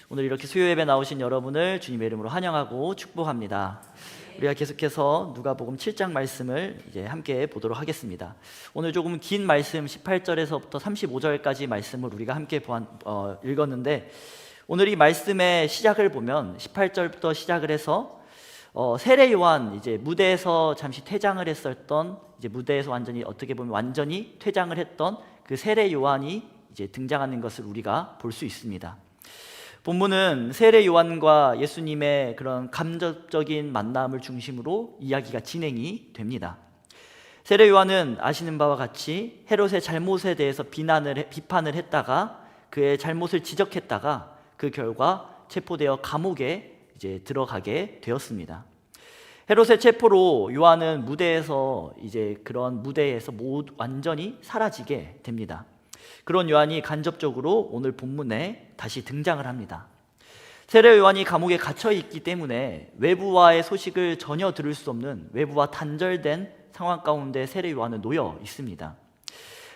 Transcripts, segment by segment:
오늘 이렇게 수요 예배 나오신 여러분을 주님의 이름으로 환영하고 축복합니다. 우리가 계속해서 누가복음 7장 말씀을 이제 함께 보도록 하겠습니다. 오늘 조금 긴 말씀 18절에서부터 35절까지 말씀을 우리가 함께 읽었는데, 오늘 이 말씀의 시작을 보면 18절부터 시작을 해서 세례 요한 이제 무대에서 잠시 퇴장을 했었던, 이제 무대에서 완전히 어떻게 보면 완전히 퇴장을 했던 그 세례 요한이 이제 등장하는 것을 우리가 볼 수 있습니다. 본문은 세례 요한과 예수님의 그런 감정적인 만남을 중심으로 이야기가 진행이 됩니다. 세례 요한은 아시는 바와 같이 헤롯의 잘못에 대해서 비판을 했다가 그의 잘못을 지적했다가 그 결과 체포되어 감옥에 이제 들어가게 되었습니다. 헤롯의 체포로 요한은 무대에서 이제 그런 무대에서 완전히 사라지게 됩니다. 그런 요한이 간접적으로 오늘 본문에 다시 등장을 합니다. 세례 요한이 감옥에 갇혀 있기 때문에 외부와의 소식을 전혀 들을 수 없는, 외부와 단절된 상황 가운데 세례 요한은 놓여 있습니다.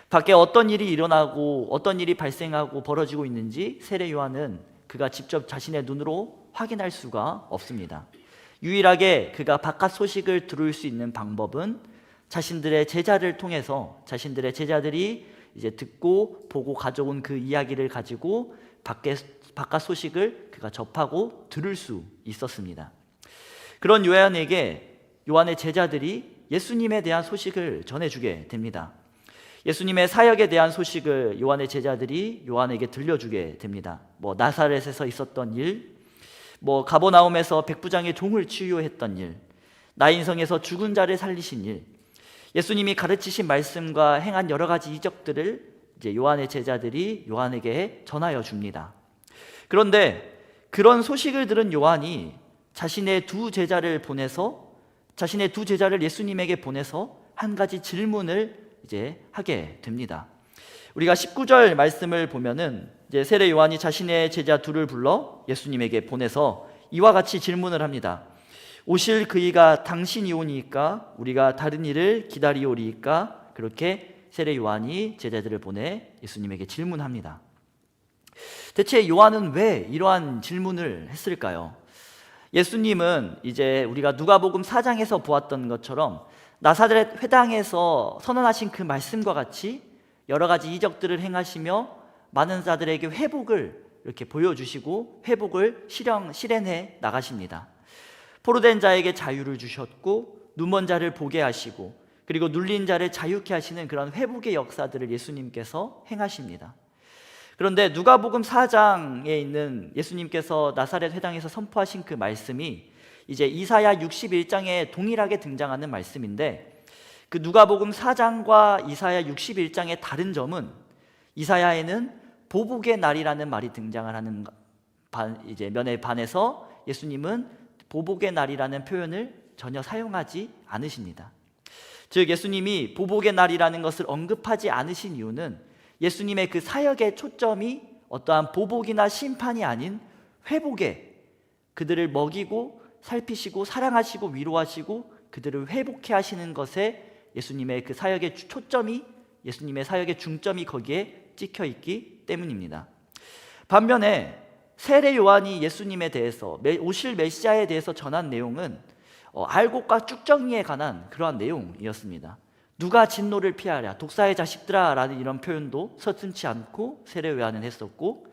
밖에 어떤 일이 일어나고 어떤 일이 발생하고 벌어지고 있는지 세례 요한은 그가 직접 자신의 눈으로 확인할 수가 없습니다. 유일하게 그가 바깥 소식을 들을 수 있는 방법은 자신들의 제자를 통해서, 자신들의 제자들이 이제 듣고 보고 가져온 그 이야기를 가지고 바깥 소식을 그가 접하고 들을 수 있었습니다. 그런 요한의 제자들이 예수님에 대한 소식을 전해주게 됩니다. 예수님의 사역에 대한 소식을 요한의 제자들이 요한에게 들려주게 됩니다. 나사렛에서 있었던 일, 가버나움에서 백부장의 종을 치유했던 일, 나인성에서 죽은 자를 살리신 일, 예수님이 가르치신 말씀과 행한 여러 가지 이적들을 이제 요한의 제자들이 요한에게 전하여 줍니다. 그런데 그런 소식을 들은 요한이 자신의 두 제자를 예수님에게 보내서 한 가지 질문을 이제 하게 됩니다. 우리가 19절 말씀을 보면은 이제 세례 요한이 자신의 제자 둘을 불러 예수님에게 보내서 이와 같이 질문을 합니다. 오실 그이가 당신이오니까 우리가 다른 일을 기다리오리이까? 그렇게 세례 요한이 제자들을 보내 예수님에게 질문합니다. 대체 요한은 왜 이러한 질문을 했을까요? 예수님은 이제 우리가 누가복음 4장에서 보았던 것처럼 나사렛 회당에서 선언하신 그 말씀과 같이 여러 가지 이적들을 행하시며 많은 자들에게 회복을 이렇게 보여주시고 회복을 실현해 나가십니다. 포로된 자에게 자유를 주셨고 눈먼 자를 보게 하시고 그리고 눌린 자를 자유케 하시는 그런 회복의 역사들을 예수님께서 행하십니다. 그런데 누가복음 4장에 있는 예수님께서 나사렛 회당에서 선포하신 그 말씀이 이제 이사야 61장에 동일하게 등장하는 말씀인데, 그 누가복음 4장과 이사야 61장의 다른 점은 이사야에는 보복의 날이라는 말이 등장을 하는 이제 면에 반해서 예수님은 보복의 날이라는 표현을 전혀 사용하지 않으십니다. 즉 예수님이 보복의 날이라는 것을 언급하지 않으신 이유는 예수님의 그 사역의 초점이 어떠한 보복이나 심판이 아닌 회복에, 그들을 먹이고 살피시고 사랑하시고 위로하시고 그들을 회복해 하시는 것에 예수님의 그 사역의 초점이, 예수님의 사역의 중점이 거기에 찍혀 있기 때문입니다. 반면에 세례 요한이 예수님에 대해서, 오실 메시아에 대해서 전한 내용은 알곡과 쭉정이에 관한 그러한 내용이었습니다. 누가 진노를 피하랴, 독사의 자식들아 라는 이런 표현도 서슴지 않고 세례 요한은 했었고,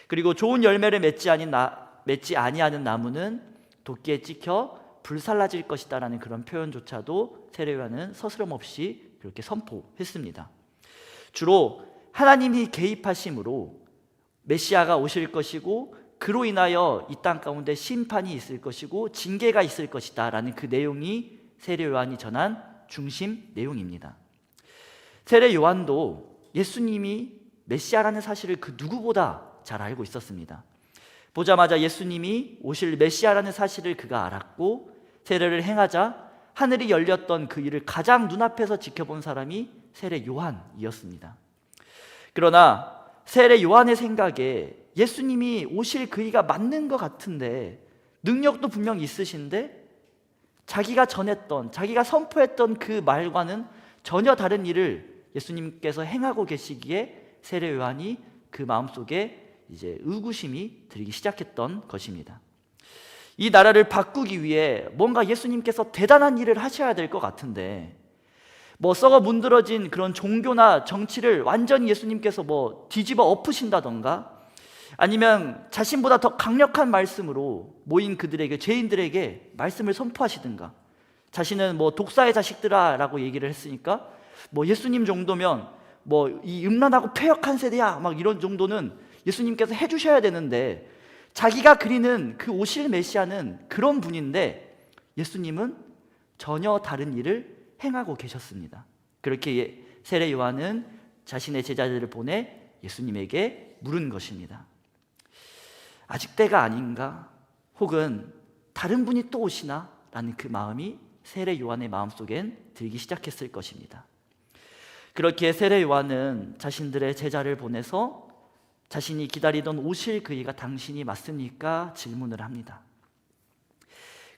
그리고 좋은 열매를 맺지 아니하는 나무는 도끼에 찍혀 불살라질 것이다 라는 그런 표현조차도 세례 요한은 서스럼없이 그렇게 선포했습니다. 주로 하나님이 개입하심으로 메시아가 오실 것이고 그로 인하여 이 땅 가운데 심판이 있을 것이고 징계가 있을 것이다 라는 그 내용이 세례 요한이 전한 중심 내용입니다. 세례 요한도 예수님이 메시아라는 사실을 그 누구보다 잘 알고 있었습니다. 보자마자 예수님이 오실 메시아라는 사실을 그가 알았고, 세례를 행하자 하늘이 열렸던 그 일을 가장 눈앞에서 지켜본 사람이 세례 요한이었습니다. 그러나 세례 요한의 생각에 예수님이 오실 그이가 맞는 것 같은데, 능력도 분명 있으신데 자기가 전했던, 자기가 선포했던 그 말과는 전혀 다른 일을 예수님께서 행하고 계시기에 세례 요한이 그 마음속에 이제 의구심이 들기 시작했던 것입니다. 이 나라를 바꾸기 위해 뭔가 예수님께서 대단한 일을 하셔야 될 것 같은데, 뭐 썩어 문드러진 그런 종교나 정치를 완전히 예수님께서 뭐 뒤집어 엎으신다던가, 아니면 자신보다 더 강력한 말씀으로 모인 그들에게, 죄인들에게 말씀을 선포하시든가, 자신은 뭐 독사의 자식들아 라고 얘기를 했으니까 뭐 예수님 정도면 뭐 이 음란하고 패역한 세대야 막 이런 정도는 예수님께서 해주셔야 되는데, 자기가 그리는 그 오실 메시아는 그런 분인데 예수님은 전혀 다른 일을 행하고 계셨습니다. 그렇게 세례 요한은 자신의 제자들을 보내 예수님에게 물은 것입니다. 아직 때가 아닌가? 혹은 다른 분이 또 오시나? 라는 그 마음이 세례 요한의 마음속엔 들기 시작했을 것입니다. 그렇게 세례 요한은 자신들의 제자를 보내서 자신이 기다리던 오실 그이가 당신이 맞습니까? 질문을 합니다.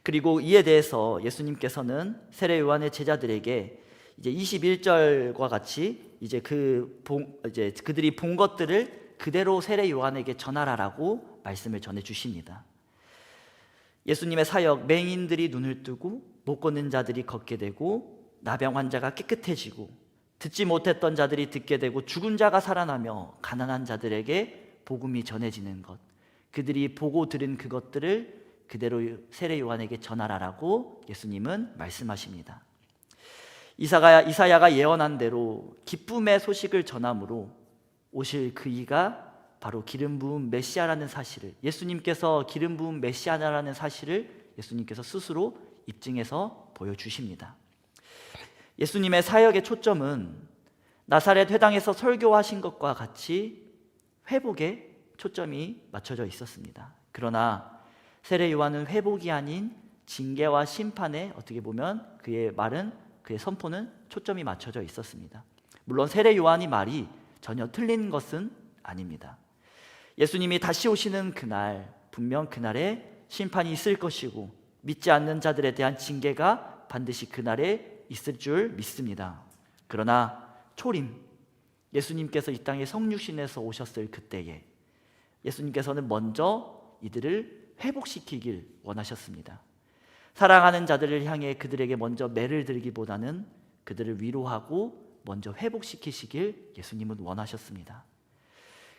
그리고 이에 대해서 예수님께서는 세례 요한의 제자들에게 이제 21절과 같이 이제 그들이 본 것들을 그대로 세례 요한에게 전하라라고 말씀을 전해 주십니다. 예수님의 사역, 맹인들이 눈을 뜨고 못 걷는 자들이 걷게 되고 나병 환자가 깨끗해지고 듣지 못했던 자들이 듣게 되고 죽은 자가 살아나며 가난한 자들에게 복음이 전해지는 것, 그들이 보고 들은 그것들을 그대로 세례 요한에게 전하라라고 예수님은 말씀하십니다. 이사야가 예언한 대로 기쁨의 소식을 전함으로 오실 그이가 바로 기름 부은 메시아라는 사실을, 예수님께서 기름 부은 메시아라는 사실을 예수님께서 스스로 입증해서 보여주십니다. 예수님의 사역의 초점은 나사렛 회당에서 설교하신 것과 같이 회복에 초점이 맞춰져 있었습니다. 그러나 세례 요한은 회복이 아닌 징계와 심판에, 어떻게 보면 그의 말은, 그의 선포는 초점이 맞춰져 있었습니다. 물론 세례 요한이 말이 전혀 틀린 것은 아닙니다. 예수님이 다시 오시는 그날, 분명 그날에 심판이 있을 것이고 믿지 않는 자들에 대한 징계가 반드시 그날에 있을 줄 믿습니다. 그러나 초림, 예수님께서 이 땅에 성육신에서 오셨을 그때에 예수님께서는 먼저 이들을 회복시키길 원하셨습니다. 사랑하는 자들을 향해 그들에게 먼저 매를 들기보다는 그들을 위로하고 먼저 회복시키시길 예수님은 원하셨습니다.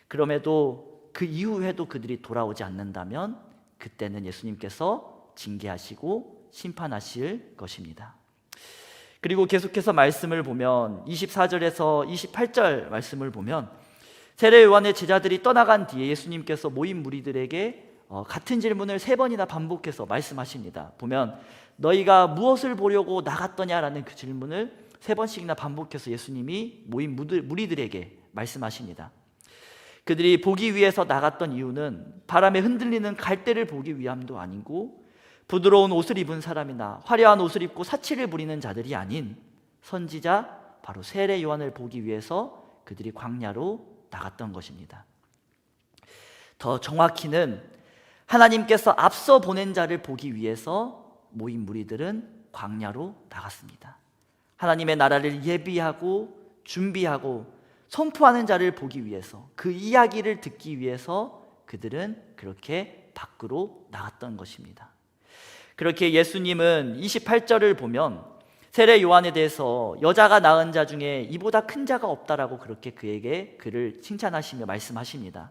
그럼에도 그 이후에도 그들이 돌아오지 않는다면 그때는 예수님께서 징계하시고 심판하실 것입니다. 그리고 계속해서 말씀을 보면 24절에서 28절 말씀을 보면 세례 요한의 제자들이 떠나간 뒤에 예수님께서 모인 무리들에게 같은 질문을 3번이나 반복해서 말씀하십니다. 보면 너희가 무엇을 보려고 나갔더냐라는 그 질문을 3번씩이나 반복해서 예수님이 모인 무리들에게 말씀하십니다. 그들이 보기 위해서 나갔던 이유는 바람에 흔들리는 갈대를 보기 위함도 아니고 부드러운 옷을 입은 사람이나 화려한 옷을 입고 사치를 부리는 자들이 아닌 선지자 바로 세례 요한을 보기 위해서 그들이 광야로 나갔던 것입니다. 더 정확히는 하나님께서 앞서 보낸 자를 보기 위해서 모인 무리들은 광야로 나갔습니다. 하나님의 나라를 예비하고 준비하고 선포하는 자를 보기 위해서, 그 이야기를 듣기 위해서 그들은 그렇게 밖으로 나갔던 것입니다. 그렇게 예수님은 28절을 보면 세례 요한에 대해서 여자가 낳은 자 중에 이보다 큰 자가 없다라고 그렇게 그를 칭찬하시며 말씀하십니다.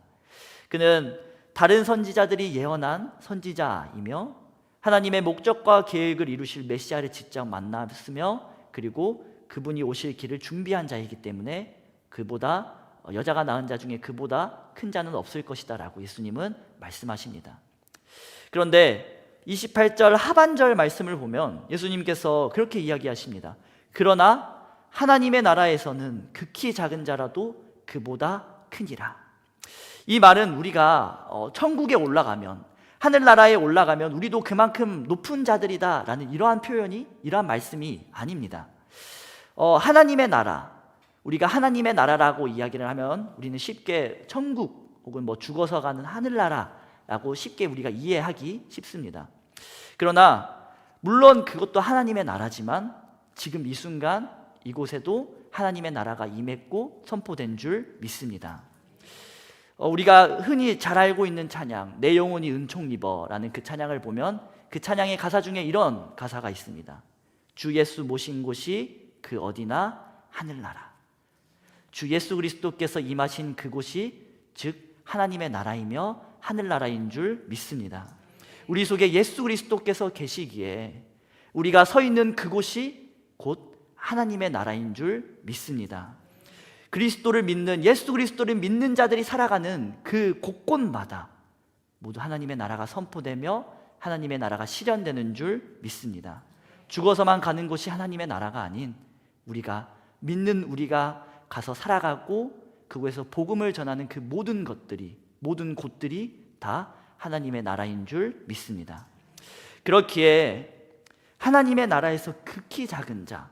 그는 다른 선지자들이 예언한 선지자이며 하나님의 목적과 계획을 이루실 메시아를 직접 만났으며 그리고 그분이 오실 길을 준비한 자이기 때문에 여자가 낳은 자 중에 그보다 큰 자는 없을 것이다 라고 예수님은 말씀하십니다. 그런데 28절 하반절 말씀을 보면 예수님께서 그렇게 이야기하십니다. 그러나 하나님의 나라에서는 극히 작은 자라도 그보다 크니라. 이 말은 우리가 천국에 올라가면, 하늘나라에 올라가면 우리도 그만큼 높은 자들이다 라는 이러한 말씀이 아닙니다. 하나님의 나라, 우리가 하나님의 나라라고 이야기를 하면 우리는 쉽게 천국 혹은 죽어서 가는 하늘나라라고 쉽게 우리가 이해하기 쉽습니다. 그러나 물론 그것도 하나님의 나라지만 지금 이 순간 이곳에도 하나님의 나라가 임했고 선포된 줄 믿습니다. 우리가 흔히 잘 알고 있는 찬양, 내 영혼이 은총 입어라는 그 찬양을 보면 그 찬양의 가사 중에 이런 가사가 있습니다. 주 예수 모신 곳이 그 어디나 하늘나라. 주 예수 그리스도께서 임하신 그곳이 즉 하나님의 나라이며 하늘나라인 줄 믿습니다. 우리 속에 예수 그리스도께서 계시기에 우리가 서 있는 그곳이 곧 하나님의 나라인 줄 믿습니다. 그리스도를 믿는, 예수 그리스도를 믿는 자들이 살아가는 그 곳곳마다 모두 하나님의 나라가 선포되며 하나님의 나라가 실현되는 줄 믿습니다. 죽어서만 가는 곳이 하나님의 나라가 아닌 우리가 믿는 우리가 가서 살아가고 그곳에서 복음을 전하는 그 모든 것들이, 모든 곳들이 다 하나님의 나라인 줄 믿습니다. 그렇기에 하나님의 나라에서 극히 작은 자,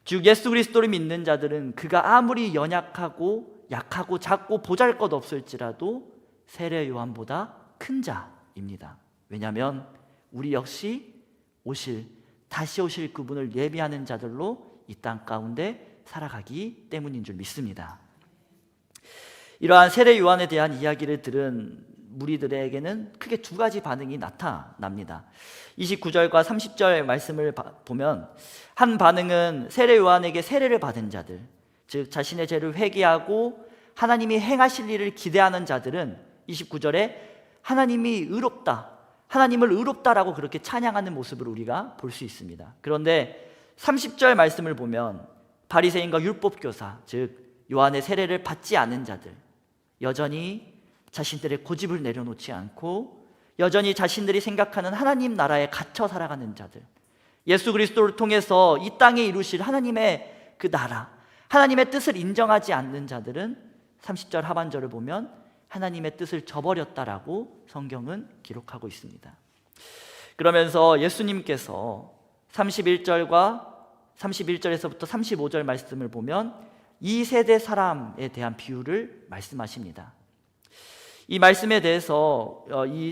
즉 예수 그리스도를 믿는 자들은 그가 아무리 연약하고 약하고 작고 보잘것없을지라도 세례 요한보다 큰 자입니다. 왜냐하면 우리 역시 다시 오실 그분을 예비하는 자들로 이 땅 가운데 살아가기 때문인 줄 믿습니다. 이러한 세례 요한에 대한 이야기를 들은 무리들에게는 크게 두 가지 반응이 나타납니다. 29절과 30절 말씀을 보면 한 반응은 세례 요한에게 세례를 받은 자들, 즉 자신의 죄를 회개하고 하나님이 행하실 일을 기대하는 자들은 29절에 하나님이 의롭다, 하나님을 의롭다라고 그렇게 찬양하는 모습을 우리가 볼 수 있습니다. 그런데 30절 말씀을 보면 바리새인과 율법교사, 즉 요한의 세례를 받지 않은 자들, 여전히 자신들의 고집을 내려놓지 않고 여전히 자신들이 생각하는 하나님 나라에 갇혀 살아가는 자들, 예수 그리스도를 통해서 이 땅에 이루실 하나님의 그 나라, 하나님의 뜻을 인정하지 않는 자들은 30절 하반절을 보면 하나님의 뜻을 저버렸다라고 성경은 기록하고 있습니다. 그러면서 예수님께서 31절에서부터 35절 말씀을 보면 이 세대 사람에 대한 비유를 말씀하십니다. 이 말씀에 대해서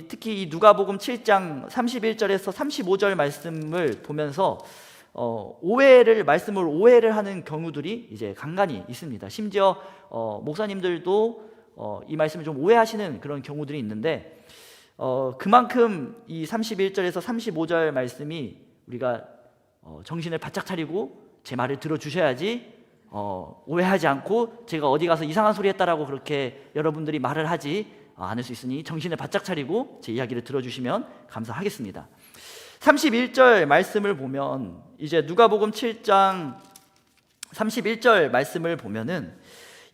특히 이 누가복음 7장 31절에서 35절 말씀을 보면서 말씀을 오해를 하는 경우들이 이제 간간히 있습니다. 심지어 목사님들도 이 말씀을 좀 오해하시는 그런 경우들이 있는데 그만큼 이 31절에서 35절 말씀이 우리가 정신을 바짝 차리고 제 말을 들어주셔야지 오해하지 않고 제가 어디 가서 이상한 소리 했다라고 그렇게 여러분들이 말을 하지 않을 수 있으니 정신을 바짝 차리고 제 이야기를 들어주시면 감사하겠습니다. 31절 말씀을 보면 이제 누가복음 7장 31절 말씀을 보면은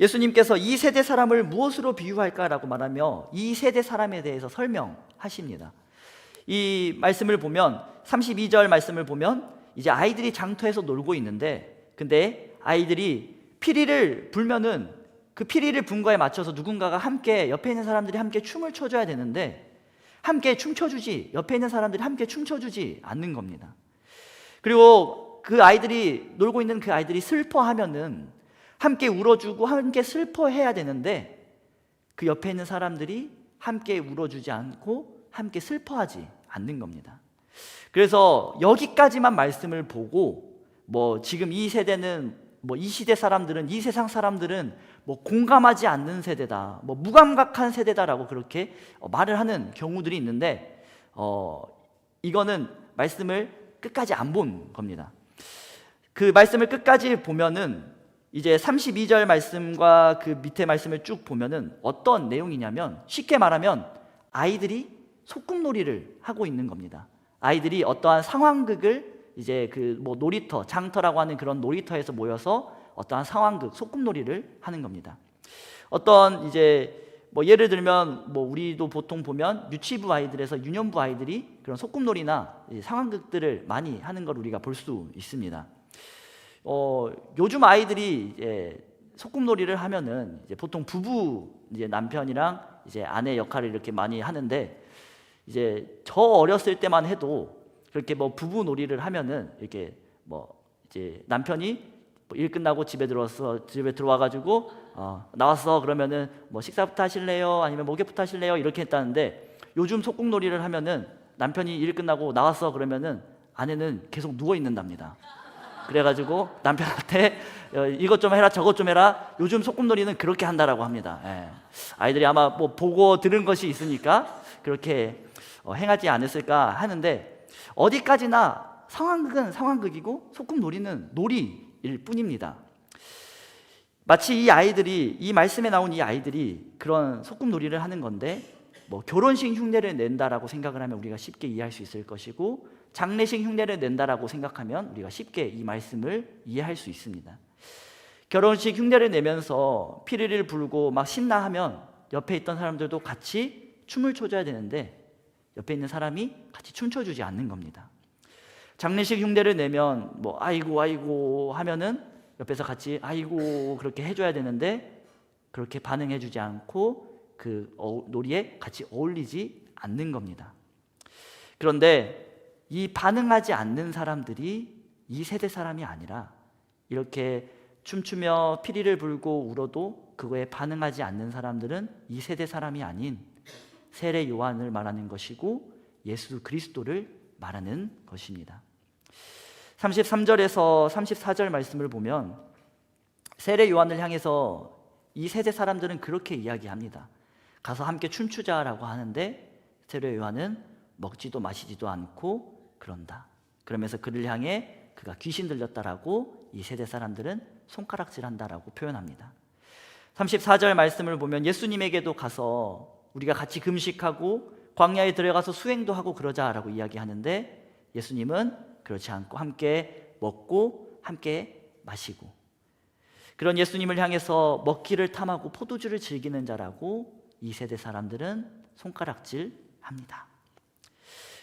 예수님께서 이 세대 사람을 무엇으로 비유할까라고 말하며 이 세대 사람에 대해서 설명하십니다. 이 말씀을 보면 32절 말씀을 보면 이제 아이들이 장터에서 놀고 있는데 근데 아이들이 피리를 불면은 그 피리를 분 거에 맞춰서 누군가가 함께 옆에 있는 사람들이 함께 춤을 춰줘야 되는데 함께 춤춰주지 옆에 있는 사람들이 함께 춤춰주지 않는 겁니다. 그리고 그 아이들이 놀고 있는 그 아이들이 슬퍼하면은 함께 울어주고 함께 슬퍼해야 되는데 그 옆에 있는 사람들이 함께 울어주지 않고 함께 슬퍼하지 않는 겁니다. 그래서 여기까지만 말씀을 보고 지금 이 세대는 이 시대 사람들은, 이 세상 사람들은 공감하지 않는 세대다, 무감각한 세대다라고 그렇게 말을 하는 경우들이 있는데 이거는 말씀을 끝까지 안 본 겁니다. 그 말씀을 끝까지 보면은 이제 32절 말씀과 그 밑에 말씀을 쭉 보면은 어떤 내용이냐면 쉽게 말하면 아이들이 소꿉놀이를 하고 있는 겁니다. 아이들이 어떠한 상황극을 이제 놀이터, 장터라고 하는 그런 놀이터에서 모여서 어떠한 상황극, 소꿉놀이를 하는 겁니다. 어떤 이제 예를 들면 우리도 보통 보면 유치부 아이들에서 유년부 아이들이 그런 소꿉놀이나 상황극들을 많이 하는 걸 우리가 볼 수 있습니다. 요즘 아이들이 이제 소꿉놀이를 하면은 이제 보통 부부 이제 남편이랑 이제 아내 역할을 이렇게 많이 하는데 이제 저 어렸을 때만 해도 그렇게 부부 놀이를 하면은 이렇게 이제 남편이 일 끝나고 집에 들어와가지고 나왔어 그러면은 식사부터 하실래요? 아니면 목욕부터 하실래요? 이렇게 했다는데 요즘 소꿉놀이를 하면은 남편이 일 끝나고 나왔어 그러면은 아내는 계속 누워 있는답니다. 그래가지고 남편한테 이것 좀 해라 저것 좀 해라. 요즘 소꿉놀이는 그렇게 한다라고 합니다. 예. 아이들이 아마 뭐 보고 들은 것이 있으니까 그렇게 행하지 않았을까 하는데, 어디까지나 상황극은 상황극이고 소꿉놀이는 놀이일 뿐입니다. 마치 이 아이들이, 이 말씀에 나온 이 아이들이 그런 소꿉놀이를 하는 건데, 뭐 결혼식 흉내를 낸다라고 생각을 하면 우리가 쉽게 이해할 수 있을 것이고, 장례식 흉내를 낸다라고 생각하면 우리가 쉽게 이 말씀을 이해할 수 있습니다. 결혼식 흉내를 내면서 피리를 불고 막 신나하면 옆에 있던 사람들도 같이 춤을 춰줘야 되는데, 옆에 있는 사람이 같이 춤춰주지 않는 겁니다. 장례식 흉내를 내면 뭐 아이고 아이고 하면은 옆에서 같이 아이고 그렇게 해줘야 되는데, 그렇게 반응해주지 않고 그 놀이에 같이 어울리지 않는 겁니다. 그런데 이 반응하지 않는 사람들이 이 세대 사람이 아니라, 이렇게 춤추며 피리를 불고 울어도 그거에 반응하지 않는 사람들은 이 세대 사람이 아닌 세례 요한을 말하는 것이고 예수 그리스도를 말하는 것입니다. 33절에서 34절 말씀을 보면 세례 요한을 향해서 이 세대 사람들은 그렇게 이야기합니다. 가서 함께 춤추자라고 하는데 세례 요한은 먹지도 마시지도 않고 그런다. 그러면서 그를 향해 그가 귀신 들렸다라고 이 세대 사람들은 손가락질한다라고 표현합니다. 34절 말씀을 보면 예수님에게도 가서 우리가 같이 금식하고 광야에 들어가서 수행도 하고 그러자라고 이야기하는데, 예수님은 그렇지 않고 함께 먹고 함께 마시고, 그런 예수님을 향해서 먹기를 탐하고 포도주를 즐기는 자라고 이 세대 사람들은 손가락질합니다.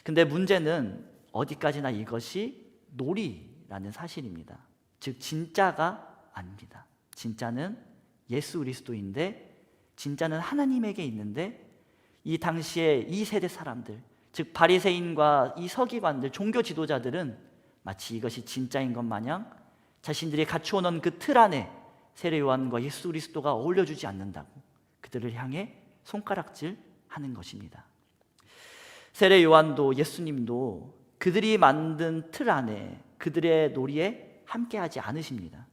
근데 문제는 어디까지나 이것이 놀이라는 사실입니다. 즉 진짜가 아닙니다. 진짜는 예수 그리스도인데, 진짜는 하나님에게 있는데, 이 당시에 이 세대 사람들, 즉 바리새인과 이 서기관들, 종교 지도자들은 마치 이것이 진짜인 것 마냥 자신들이 갖추어 놓은 그 틀 안에 세례 요한과 예수 그리스도가 어울려주지 않는다고 그들을 향해 손가락질하는 것입니다. 세례 요한도 예수님도 그들이 만든 틀 안에, 그들의 놀이에 함께하지 않으십니다.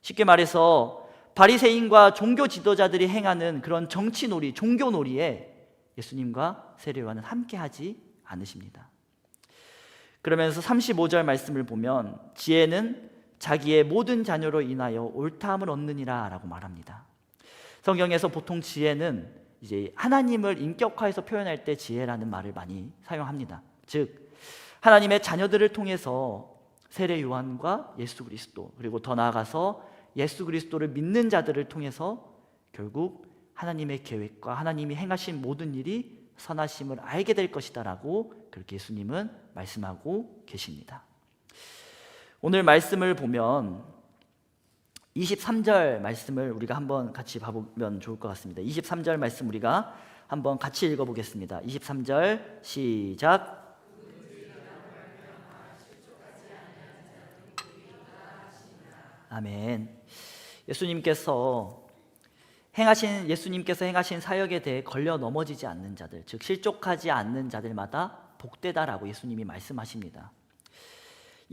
쉽게 말해서 바리새인과 종교 지도자들이 행하는 그런 정치 놀이, 종교 놀이에 예수님과 세례 요한은 함께하지 않으십니다. 그러면서 35절 말씀을 보면 지혜는 자기의 모든 자녀로 인하여 옳다함을 얻느니라 라고 말합니다. 성경에서 보통 지혜는 이제 하나님을 인격화해서 표현할 때 지혜라는 말을 많이 사용합니다. 즉 하나님의 자녀들을 통해서 세례 요한과 예수 그리스도, 그리고 더 나아가서 예수 그리스도를 믿는 자들을 통해서 결국 하나님의 계획과 하나님이 행하신 모든 일이 선하심을 알게 될 것이다 라고 그렇게 예수님은 말씀하고 계십니다. 오늘 말씀을 보면 23절 말씀을 우리가 한번 같이 봐보면 좋을 것 같습니다. 23절 말씀 우리가 한번 같이 읽어보겠습니다. 23절 시작. 아멘. 예수님께서 행하신 사역에 대해 걸려 넘어지지 않는 자들, 즉 실족하지 않는 자들마다 복되다라고 예수님이 말씀하십니다.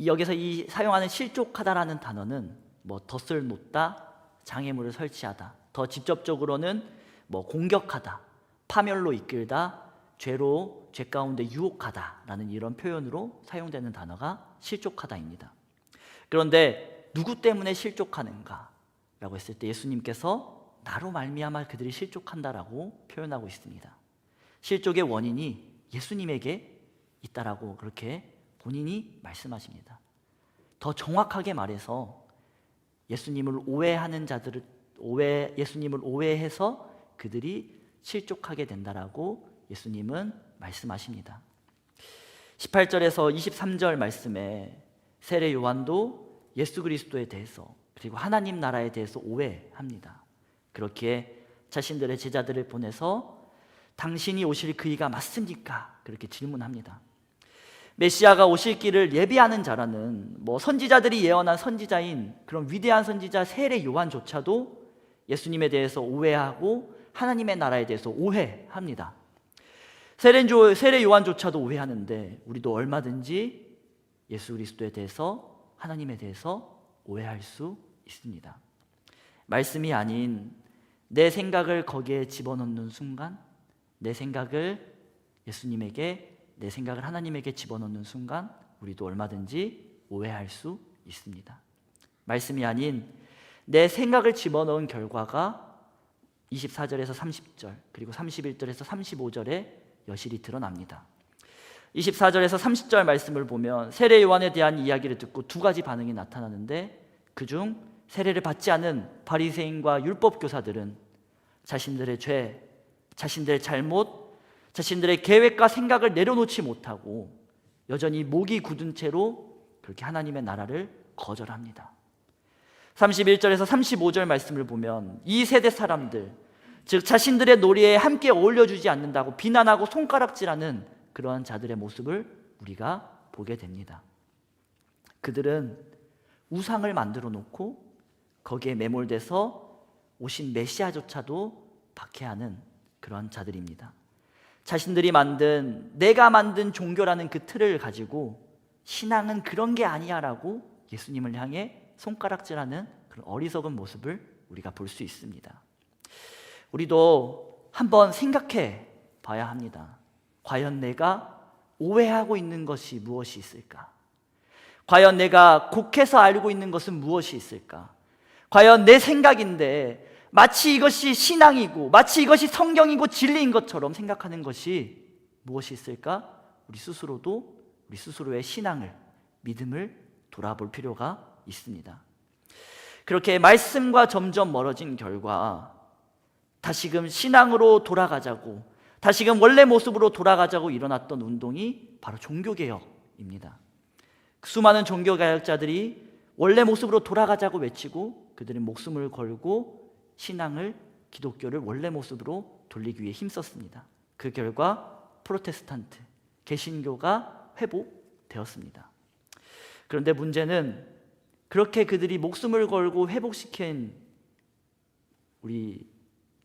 여기서 이 사용하는 실족하다라는 단어는 뭐 덫을 놓다, 장애물을 설치하다, 더 직접적으로는 뭐 공격하다, 파멸로 이끌다, 죄 가운데 유혹하다라는 이런 표현으로 사용되는 단어가 실족하다입니다. 그런데 누구 때문에 실족하는가 라고 했을 때 예수님께서 나로 말미암아 그들이 실족한다라고 표현하고 있습니다. 실족의 원인이 예수님에게 있다라고 그렇게 본인이 말씀하십니다. 더 정확하게 말해서 예수님을 오해해서 그들이 실족하게 된다라고 예수님은 말씀하십니다. 18절에서 23절 말씀에 세례 요한도 예수 그리스도에 대해서 그리고 하나님 나라에 대해서 오해합니다. 그렇게 자신들의 제자들을 보내서 당신이 오실 그이가 맞습니까? 그렇게 질문합니다. 메시아가 오실 길을 예비하는 자라는 뭐 선지자들이 예언한 선지자인 그런 위대한 선지자 세례 요한조차도 예수님에 대해서 오해하고 하나님의 나라에 대해서 오해합니다. 세례 요한조차도 오해하는데 우리도 얼마든지 예수 그리스도에 대해서 하나님에 대해서 오해할 수 있습니다. 말씀이 아닌 내 생각을 거기에 집어넣는 순간, 내 생각을 예수님에게, 내 생각을 하나님에게 집어넣는 순간 우리도 얼마든지 오해할 수 있습니다. 말씀이 아닌 내 생각을 집어넣은 결과가 24절에서 30절 그리고 31절에서 35절에 여실히 드러납니다. 24절에서 30절 말씀을 보면 세례 요한에 대한 이야기를 듣고 두 가지 반응이 나타나는데, 그중 세례를 받지 않은 바리새인과 율법 교사들은 자신들의 죄, 자신들의 잘못, 자신들의 계획과 생각을 내려놓지 못하고 여전히 목이 굳은 채로 그렇게 하나님의 나라를 거절합니다. 31절에서 35절 말씀을 보면 이 세대 사람들, 즉 자신들의 놀이에 함께 어울려주지 않는다고 비난하고 손가락질하는 그러한 자들의 모습을 우리가 보게 됩니다. 그들은 우상을 만들어 놓고 거기에 매몰돼서 오신 메시아조차도 박해하는 그러한 자들입니다. 자신들이 만든, 내가 만든 종교라는 그 틀을 가지고 신앙은 그런 게 아니야 라고 예수님을 향해 손가락질하는 그런 어리석은 모습을 우리가 볼 수 있습니다. 우리도 한번 생각해 봐야 합니다. 과연 내가 오해하고 있는 것이 무엇이 있을까? 과연 내가 곡해서 알고 있는 것은 무엇이 있을까? 과연 내 생각인데 마치 이것이 신앙이고 마치 이것이 성경이고 진리인 것처럼 생각하는 것이 무엇이 있을까? 우리 스스로도 우리 스스로의 신앙을, 믿음을 돌아볼 필요가 있습니다. 그렇게 말씀과 점점 멀어진 결과 다시금 신앙으로 돌아가자고, 다시금 원래 모습으로 돌아가자고 일어났던 운동이 바로 종교개혁입니다. 수많은 종교개혁자들이 원래 모습으로 돌아가자고 외치고 그들은 목숨을 걸고 신앙을, 기독교를 원래 모습으로 돌리기 위해 힘썼습니다. 그 결과 프로테스탄트, 개신교가 회복되었습니다. 그런데 문제는 그렇게 그들이 목숨을 걸고 회복시킨 우리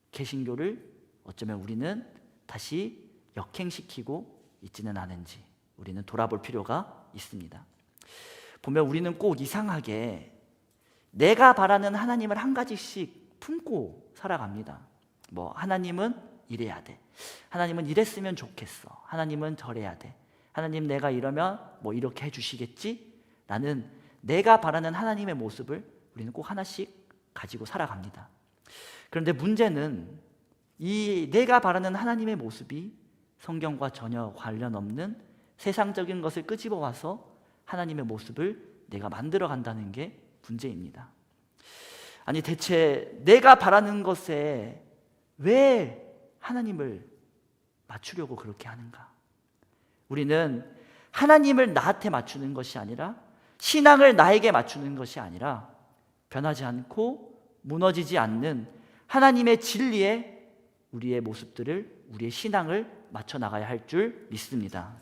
개신교를 어쩌면 우리는 다시 역행시키고 있지는 않은지 우리는 돌아볼 필요가 있습니다. 보면 우리는 꼭 이상하게 내가 바라는 하나님을 한 가지씩 품고 살아갑니다. 뭐 하나님은 이래야 돼, 하나님은 이랬으면 좋겠어, 하나님은 저래야 돼, 하나님 내가 이러면 뭐 이렇게 해주시겠지? 라는 내가 바라는 하나님의 모습을 우리는 꼭 하나씩 가지고 살아갑니다. 그런데 문제는 이 내가 바라는 하나님의 모습이 성경과 전혀 관련 없는 세상적인 것을 끄집어 와서 하나님의 모습을 내가 만들어 간다는 게 문제입니다. 아니 대체 내가 바라는 것에 왜 하나님을 맞추려고 그렇게 하는가? 우리는 하나님을 나한테 맞추는 것이 아니라, 신앙을 나에게 맞추는 것이 아니라 변하지 않고 무너지지 않는 하나님의 진리에 우리의 모습들을, 우리의 신앙을 맞춰 나가야 할 줄 믿습니다.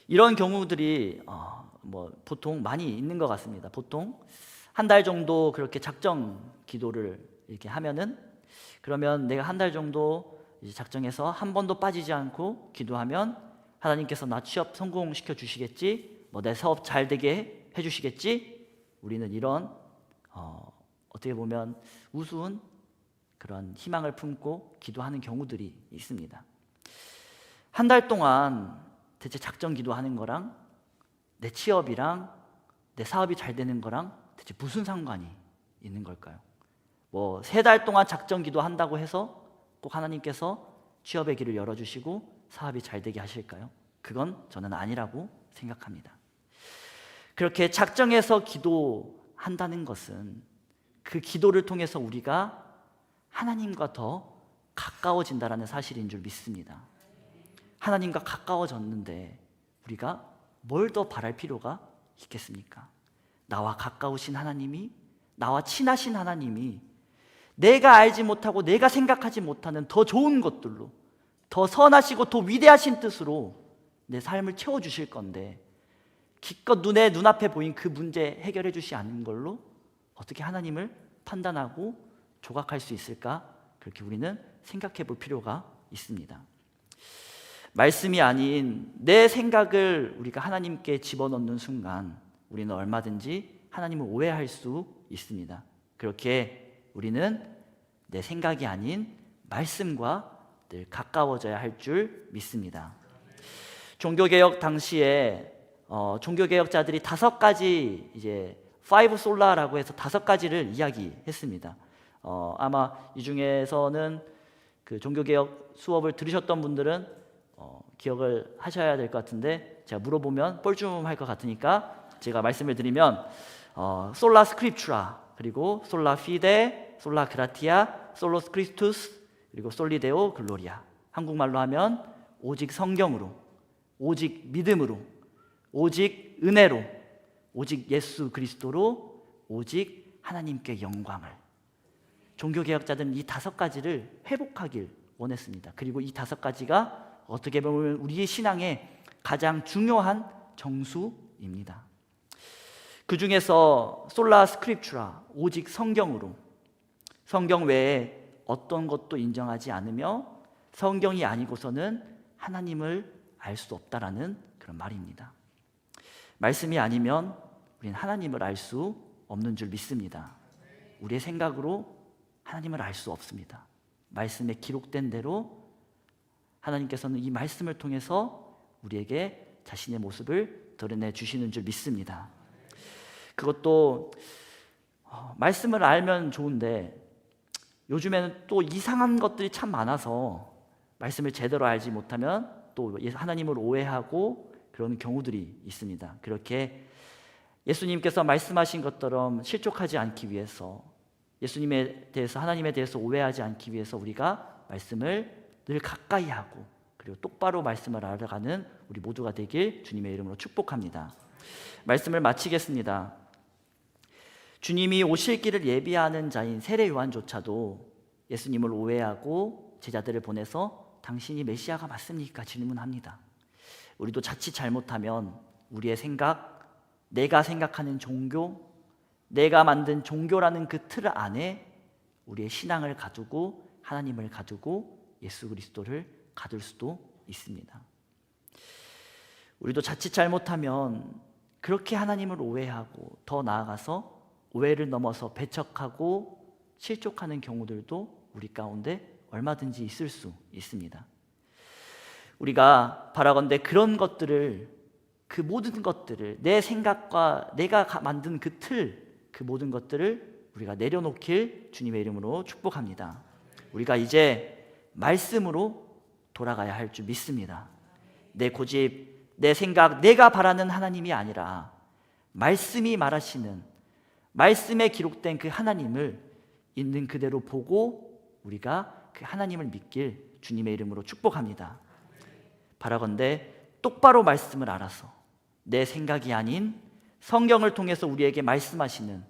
이런 경우들이 보통 많이 있는 것 같습니다. 보통 한 달 정도 그렇게 작정 기도를 이렇게 하면은, 그러면 내가 한 달 정도 이제 작정해서 한 번도 빠지지 않고 기도하면 하나님께서 나 취업 성공시켜 주시겠지, 뭐 내 사업 잘 되게 해 주시겠지. 우리는 이런 어떻게 보면 우스운 그런 희망을 품고 기도하는 경우들이 있습니다. 한 달 동안 대체 작정 기도하는 거랑 내 취업이랑 내 사업이 잘 되는 거랑 대체 무슨 상관이 있는 걸까요? 뭐 3달 동안 작정 기도한다고 해서 꼭 하나님께서 취업의 길을 열어주시고 사업이 잘 되게 하실까요? 그건 저는 아니라고 생각합니다. 그렇게 작정해서 기도한다는 것은 그 기도를 통해서 우리가 하나님과 더 가까워진다는 사실인 줄 믿습니다. 하나님과 가까워졌는데 우리가 뭘 더 바랄 필요가 있겠습니까? 나와 가까우신 하나님이, 나와 친하신 하나님이 내가 알지 못하고 내가 생각하지 못하는 더 좋은 것들로, 더 선하시고 더 위대하신 뜻으로 내 삶을 채워주실 건데, 기껏 눈앞에 보인 그 문제 해결해 주시 않는 걸로 어떻게 하나님을 판단하고 조각할 수 있을까? 그렇게 우리는 생각해 볼 필요가 있습니다. 말씀이 아닌 내 생각을 우리가 하나님께 집어넣는 순간 우리는 얼마든지 하나님을 오해할 수 있습니다. 그렇게 우리는 내 생각이 아닌 말씀과 늘 가까워져야 할 줄 믿습니다. 종교개혁 당시에 종교개혁자들이 5가지 이제 5 솔라라고 해서 5가지를 이야기했습니다. 아마 이 중에서는 그 종교개혁 수업을 들으셨던 분들은 기억을 하셔야 될 것 같은데, 제가 물어보면 뻘쭘할 것 같으니까 제가 말씀을 드리면 솔라 스크립추라, 그리고 솔라 피데, 솔라 그라티아, 솔로스 크리스투스, 그리고 솔리데오 글로리아. 한국말로 하면 오직 성경으로, 오직 믿음으로, 오직 은혜로, 오직 예수 그리스도로, 오직 하나님께 영광을. 종교개혁자들은 이 5가지를 회복하길 원했습니다. 그리고 이 5가지가 어떻게 보면 우리의 신앙의 가장 중요한 정수입니다. 그 중에서 솔라 스크립추라, 오직 성경으로, 성경 외에 어떤 것도 인정하지 않으며 성경이 아니고서는 하나님을 알 수 없다라는 그런 말입니다. 말씀이 아니면 우리는 하나님을 알 수 없는 줄 믿습니다. 우리의 생각으로 하나님을 알 수 없습니다. 말씀에 기록된 대로 하나님께서는 이 말씀을 통해서 우리에게 자신의 모습을 드러내 주시는 줄 믿습니다. 그것도 말씀을 알면 좋은데 요즘에는 또 이상한 것들이 참 많아서 말씀을 제대로 알지 못하면 또 하나님을 오해하고 그런 경우들이 있습니다. 그렇게 예수님께서 말씀하신 것처럼 실족하지 않기 위해서, 예수님에 대해서, 하나님에 대해서 오해하지 않기 위해서 우리가 말씀을 늘 가까이 하고 그리고 똑바로 말씀을 알아가는 우리 모두가 되길 주님의 이름으로 축복합니다. 말씀을 마치겠습니다. 주님이 오실 길을 예비하는 자인 세례 요한조차도 예수님을 오해하고 제자들을 보내서 당신이 메시아가 맞습니까? 질문합니다. 우리도 자칫 잘못하면 우리의 생각, 내가 생각하는 종교, 내가 만든 종교라는 그 틀 안에 우리의 신앙을 가두고 하나님을 가두고 예수 그리스도를 가둘 수도 있습니다. 우리도 자칫 잘못하면 그렇게 하나님을 오해하고 더 나아가서 오해를 넘어서 배척하고 실족하는 경우들도 우리 가운데 얼마든지 있을 수 있습니다. 우리가 바라건대 그런 것들을, 그 모든 것들을, 내 생각과 내가 만든 그 틀, 그 모든 것들을 우리가 내려놓길 주님의 이름으로 축복합니다. 우리가 이제 말씀으로 돌아가야 할 줄 믿습니다. 내 고집, 내 생각, 내가 바라는 하나님이 아니라 말씀이 말하시는, 말씀에 기록된 그 하나님을 있는 그대로 보고 우리가 그 하나님을 믿길 주님의 이름으로 축복합니다. 바라건대 똑바로 말씀을 알아서 내 생각이 아닌 성경을 통해서 우리에게 말씀하시는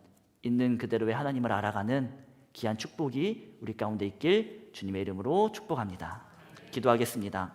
있는 그대로의 하나님을 알아가는 귀한 축복이 우리 가운데 있길 주님의 이름으로 축복합니다. 기도하겠습니다.